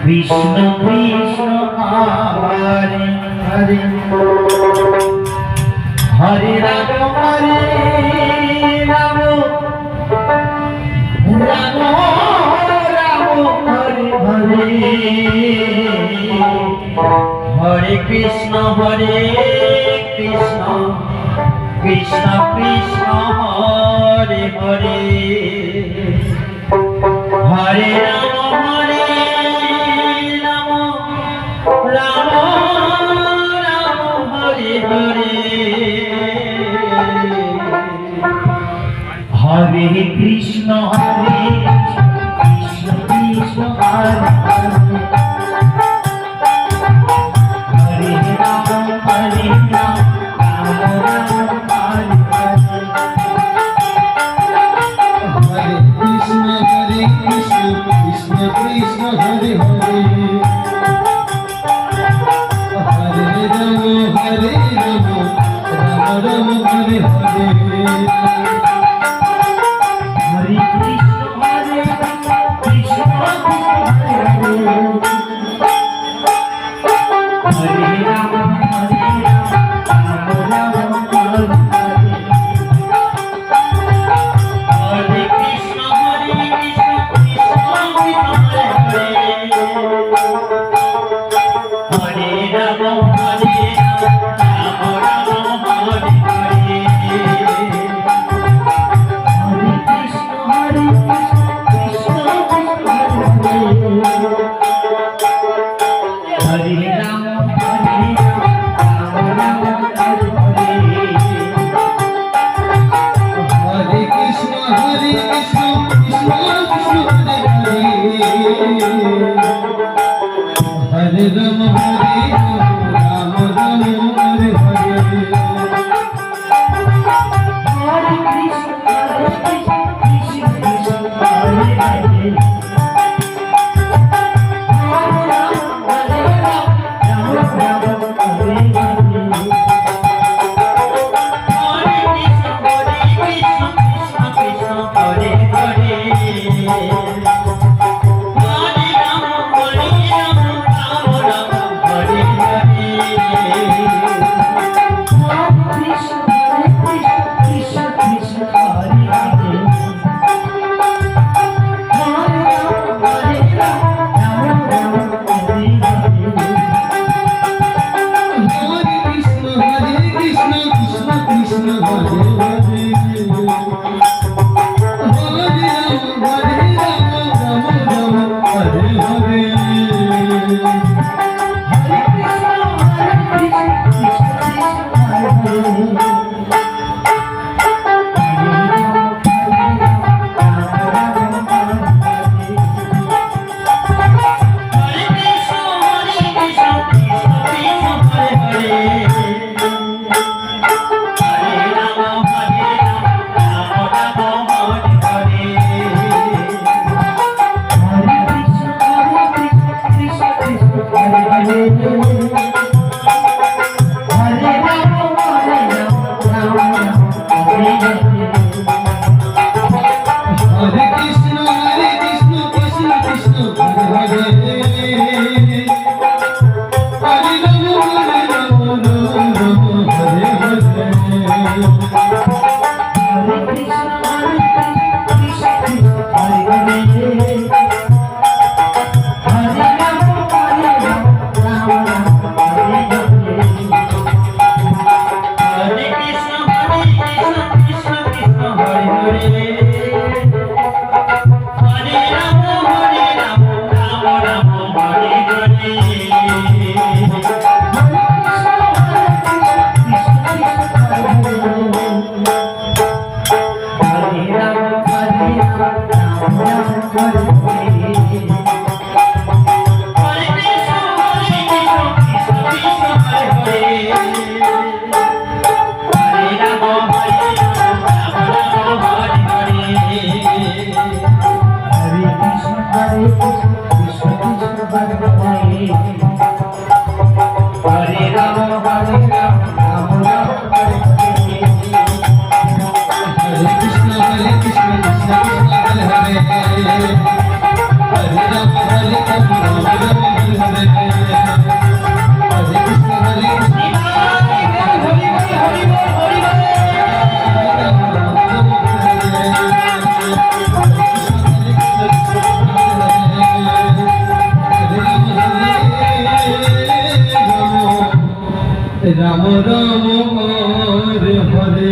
Krishna Krishna Hare Hare Hare Ram Ram Ram Ram Hare Hare Hare Krishna Krishna Krishna Hare Hare Hare Ram Ram Ram Hare Hare Hare Krishna Krishna Krishna Hare Hare Ram Ram Ram Hare Hare Hare Krishna Krishna Krishna Hare Hare Hare Ram Ram Ram Hare Hare Hare Krishna Hare Hare Ram Ram Hare Hare Krishna Hare Ram Hare Ram Ram Ram Hare Hare Hare Krishna Krishna Hare Hare Hare Ram Ram Ram Hare Hare Hare Krishna Krishna Hare Hare Hare Ram Ram Ram Hare Ram Ram Hare Hare